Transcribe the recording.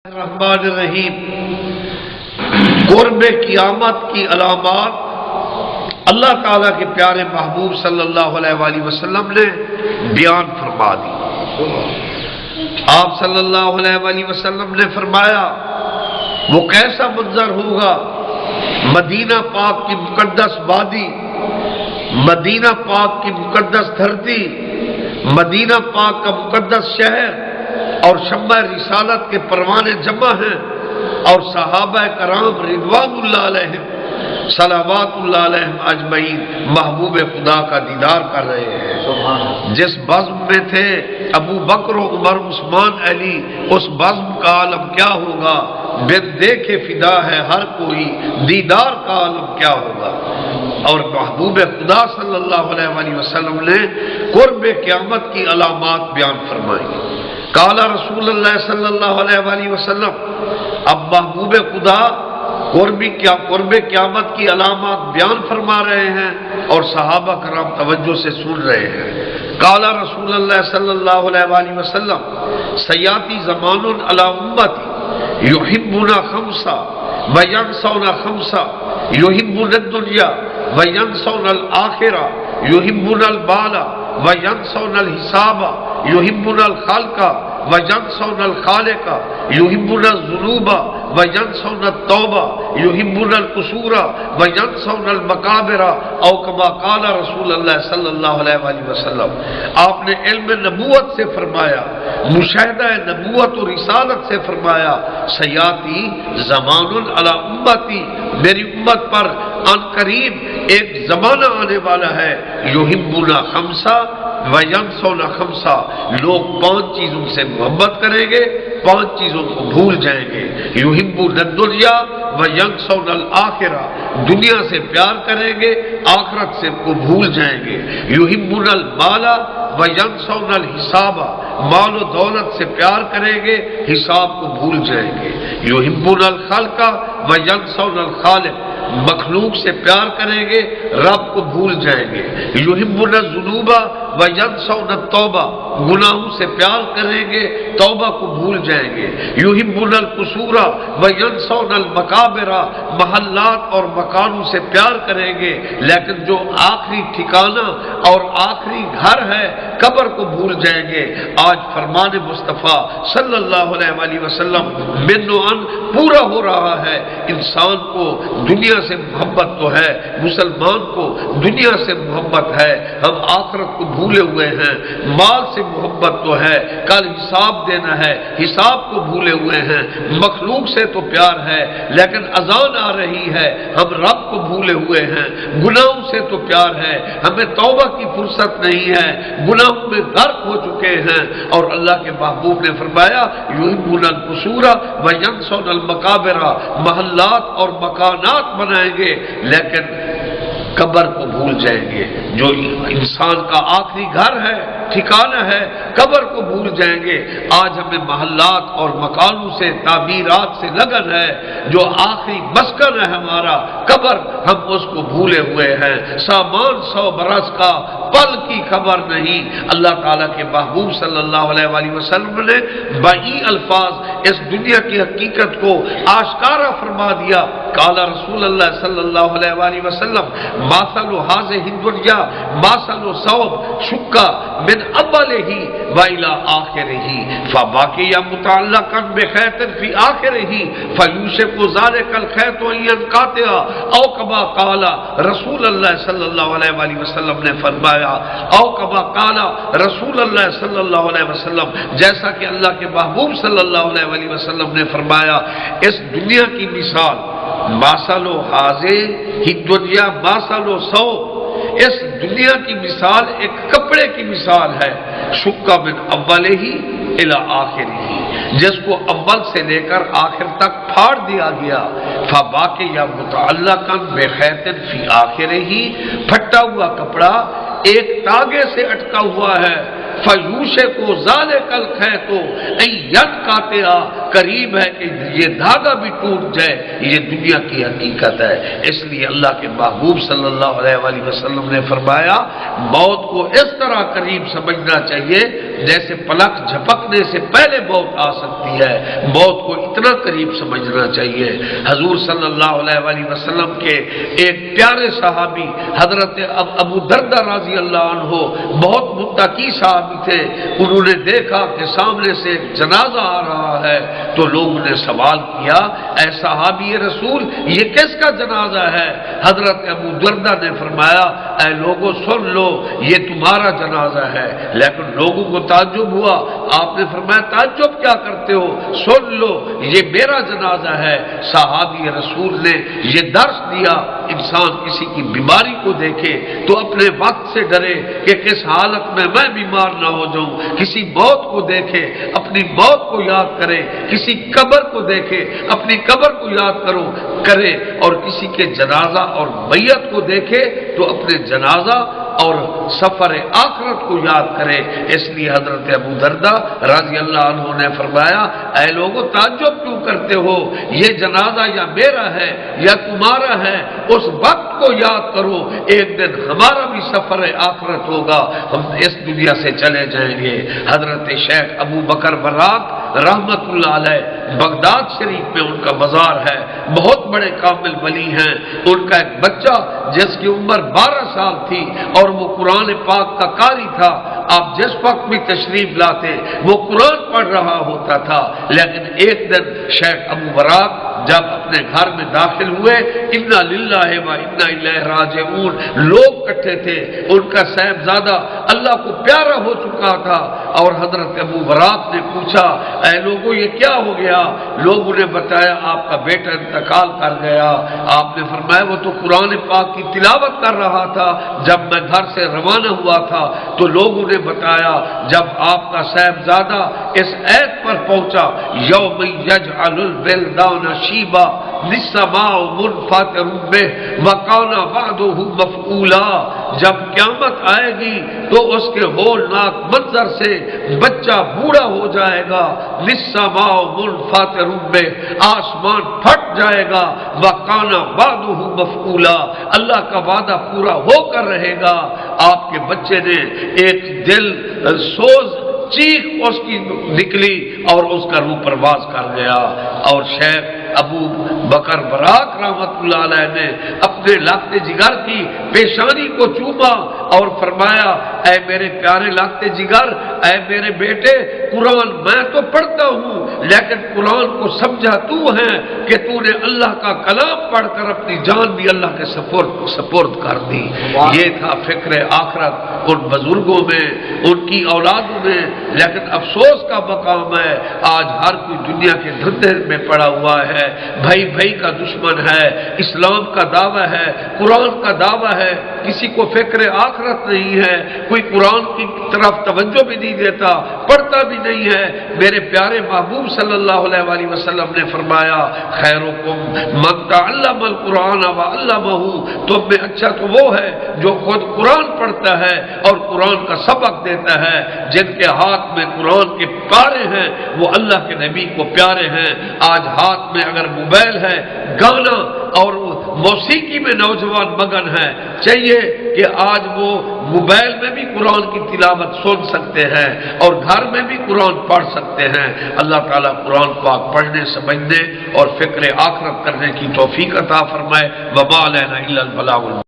الرحمن الرحیم۔ قرب قیامت کی علامات اللہ تعالیٰ کے پیارے محبوب صلی اللہ علیہ وآلہ وسلم نے بیان فرما دی۔ آپ صلی اللہ علیہ وآلہ وسلم نے فرمایا وہ کیسا منظر ہوگا، مدینہ پاک کی مقدس وادی، مدینہ پاک کی مقدس دھرتی، مدینہ پاک کا مقدس شہر اور شمع رسالت کے پروانے جمع ہیں، اور صحابہ کرام رضوان اللہ علیہم صلوات اللہ علیہم اجمعین محبوب خدا کا دیدار کر رہے ہیں۔ جس بزم میں تھے ابو بکر و عمر عثمان علی، اس بزم کا عالم کیا ہوگا؟ بن دیکھے فدا ہے ہر کوئی، دیدار کا عالم کیا ہوگا؟ اور محبوب خدا صلی اللہ علیہ وآلہ وسلم نے قرب قیامت کی علامات بیان فرمائی۔ قال رسول اللہ صلی اللہ علیہ وآلہ وسلم، اب محبوب خدا قرب قیامت کی علامات بیان فرما رہے ہیں اور صحابہ کرام توجہ سے سن رہے ہیں۔ قال رسول اللہ صلی اللہ علیہ وآلہ وسلم، سیاتی زمان علی امتی یحبون خمسا وینسون خمسا، یحبون الدنیا وینسون الآخرہ، یحبون البال وینسون الحساب، یحبون الخلق وینسون الخالق، یحبون الذنوب وینسون التوبہ، یحبون القصور وینسون المقابر، او کما قال رسول اللہ صلی اللہ علیہ وآلہ وسلم۔ آپ نے علم نبوت سے فرمایا، مشاہدہ نبوت و رسالت سے فرمایا، سیاتی زمان علی امتی، میری امت پر ان قریب ایک زمانہ آنے والا ہے، یحبون خمسا وینسون خمسا، لوگ 5 چیزوں سے محبت کریں گے، 5 چیزوں کو بھول جائیں گے۔ یحبون الدنیا وینسون الآخرہ، دنیا سے پیار کریں گے، آخرت سے کو بھول جائیں گے۔ یحبون المال وینسون الحساب، مال و دولت سے پیار کریں گے، حساب کو بھول جائیں گے۔ یحبون الخلق وینسون الخالق، مخلوق سے پیار کریں گے، رب کو بھول جائیں گے۔ یحبون الذنوب وینسون التوبہ، گناہوں سے پیار کریں گے، توبہ کو بھول جائیں گے۔ یحبون القصور وینسون المقابر، محلات اور مکانوں سے پیار کریں گے، لیکن جو آخری ٹھکانہ اور آخری گھر ہے قبر کو بھول جائیں گے۔ آج فرمان مصطفیٰ صلی اللہ علیہ وآلہ وسلم من و ان پورا ہو رہا ہے۔ انسان کو دنیا سے محبت تو ہے، مسلمان کو دنیا سے محبت ہے، ہم آخرت کو بھولے ہوئے ہیں۔ مال سے محبت تو ہے، کل حساب دینا ہے، حساب کو بھولے ہوئے ہیں۔ مخلوق سے تو پیار ہے، لیکن اذان آ رہی ہے، ہم رب کو بھولے ہوئے ہیں۔ گناہوں سے تو پیار ہے، ہمیں توبہ کی فرصت نہیں ہے، گناہوں میں غرق ہو چکے ہیں۔ اور اللہ کے محبوب نے فرمایا یحبون القصور وینسون المقابر، محلات اور مکانات بنائیں گے لیکن قبر کو بھول جائیں گے۔ جو انسان کا آخری گھر ہے، ٹھکانہ ہے، قبر کو بھول جائیں گے۔ آج ہمیں محلات اور مکانوں سے، تعمیرات سے لگن ہے، جو آخری مسکن ہے ہمارا قبر، ہم اس کو بھولے ہوئے ہیں۔ سامان 100 برس کا، پل کی خبر نہیں۔ اللہ تعالیٰ کے محبوب صلی اللہ علیہ وآلہ وسلم نے بئی الفاظ اس دنیا کی حقیقت کو آشکارا فرما دیا۔ قال رسول اللہ صلی اللہ علیہ وآلہ وسلم، مثل هذه الدنيا مثل ثوب شق من اوله والى اخره فباقي متعلقا بخيط في اخره فيوشك ذلك الخيط ان ينقطع او كما قال رسول اللہ صلی اللہ علیہ وآلہ وسلم نے فرمایا، او كما قال رسول اللہ صلی اللہ علیہ وسلم، جیسا کہ اللہ کے محبوب صلی اللہ علیہ وآلہ وسلم نے فرمایا، اس دنیا کی مثال مثل هذه الدنيا مثل ثوب، اس دنیا کی مثال ایک کپڑے کی مثال ہے، شق من اوله الى آخره، جس کو اول سے لے کر آخر تک پھاڑ دیا گیا۔ فباقی یا متعلقا بخیط فی آخره، پھٹا ہوا کپڑا ایک تاگے سے اٹکا ہوا ہے۔ فیوشے کو ذالک الخیط ان ینقطع، قریب ہے کہ یہ دھاگا بھی ٹوٹ جائے، یہ دنیا کی حقیقت ہے۔ اس لیے اللہ کے محبوب صلی اللہ علیہ وآلہ وسلم نے فرمایا موت کو اس طرح قریب سمجھنا چاہیے جیسے پلک جھپکنے سے پہلے موت آ سکتی ہے، موت کو اتنا قریب سمجھنا چاہیے۔ حضور صلی اللہ علیہ وآلہ وسلم کے ایک پیارے صحابی حضرت ابو دردہ رضی اللہ عنہ بہت متقی صحابی تھے، انہوں نے دیکھا کہ سامنے سے ایک جنازہ آ رہا ہے تو لوگوں نے سوال کیا اے صحابی رسول یہ کس کا جنازہ ہے؟ حضرت ابو دردہ نے فرمایا اے لوگوں سن لو یہ تمہارا جنازہ ہے، لیکن لوگوں کو تعجب ہوا، آپ نے فرمایا تعجب کیا کرتے ہو، سن لو یہ میرا جنازہ ہے۔ صحابی رسول نے یہ درس دیا انسان کسی کی بیماری کو دیکھے تو اپنے وقت سے ڈرے کہ کس حالت میں بیمار نہ ہو جاؤں، کسی موت کو دیکھے اپنی موت کو یاد کرے، کسی قبر کو دیکھے اپنی قبر کو یاد کرے، اور کسی کے جنازہ اور میت کو دیکھے تو اپنے جنازہ اور سفر آخرت کو یاد کرے۔ اس لیے حضرت ابو دردہ رضی اللہ عنہ نے فرمایا اے لوگوں تعجب کیوں کرتے ہو، یہ جنازہ یا میرا ہے یا تمہارا ہے، اس وقت کو یاد کرو، ایک دن ہمارا بھی سفر آخرت ہوگا، ہم اس دنیا سے چلے جائیں گے۔ حضرت شیخ ابو بکر براق رحمت اللہ علیہ بغداد شریف میں ان کا مزار ہے، بہت بڑے کامل ولی ہیں۔ ان کا ایک بچہ جس کی عمر 12 سال تھی اور وہ قرآن پاک کا قاری تھا، آپ جس وقت بھی تشریف لاتے وہ قرآن پڑھ رہا ہوتا تھا، لیکن ایک دن شیخ ابو براق جب اپنے گھر میں داخل ہوئے انا للہ و انا الیہ راجعون لوگ کٹھے تھے، ان کا صاحبزادہ اللہ کو پیارا ہو چکا تھا، اور حضرت ابو براق نے پوچھا اے لوگوں یہ کیا ہو گیا؟ لوگوں نے بتایا آپ کا بیٹا انتقال کر گیا۔ آپ نے فرمایا وہ تو قرآن پاک کی تلاوت کر رہا تھا، جب میں گھر سے روانہ ہوا تھا تو لوگوں نے بتایا جب آپ کا صاحبزادہ اس آیت پر پہنچا یوم یجعل الولدان شیبا للسماء منفطر به وکان وعده مفعولا، جب قیامت آئے گی تو اس کے ہولناک منظر سے بچہ بوڑھا ہو جائے گا، للسماء منفطر به آسمان پھٹ جائے گا، وکان وعده مفعولا اللہ کا وعدہ پورا ہو کر رہے گا۔ آپ کے بچے نے ایک دل سوز چیخ اس کی نکلی اور اس کا روح پرواز کر گیا، اور شیخ ابو بکر براق رحمت اللہ علیہ نے اپنے لاقتے جگر کی پیشانی کو چوما اور فرمایا اے میرے پیارے لاقتے جگر، اے میرے بیٹے، قرآن میں تو پڑھتا ہوں لیکن قرآن کو سمجھا تو ہے کہ تو نے اللہ کا کلام پڑھ کر اپنی جان بھی اللہ کے سپرد کر دی۔ یہ تھا فکر آخرت ان بزرگوں میں، ان کی اولادوں میں، لیکن افسوس کا مقام ہے آج ہر کوئی دنیا کے دھندے میں پڑا ہوا ہے، بھائی کا دشمن ہے، اسلام کا دعویٰ ہے، قرآن کا دعویٰ ہے، کسی کو فکر آخرت نہیں ہے، کوئی قرآن کی طرف توجہ بھی نہیں دیتا، پڑھتا بھی نہیں ہے۔ میرے پیارے محبوب صلی اللہ علیہ وآلہ وسلم نے فرمایا خیرکم من تعلم القرآن وعلمہ، تم میں اچھا تو وہ ہے جو خود قرآن پڑھتا ہے اور قرآن کا سبق دیتا ہے۔ جن کے ہاتھ میں قرآن کے پارے ہیں وہ اللہ کے نبی کو پیارے ہیں۔ آج ہاتھ میں اگر موبائل ہے، گانا اور موسیقی میں نوجوان مگن ہے، چاہیے کہ آج وہ موبائل میں بھی قرآن کی تلاوت سن سکتے ہیں اور گھر میں بھی قرآن پڑھ سکتے ہیں۔ اللہ تعالیٰ قرآن پاک پڑھنے، سمجھنے اور فکر آخرت کرنے کی توفیق عطا فرمائے۔ وما علینا الا البلاغ المبین۔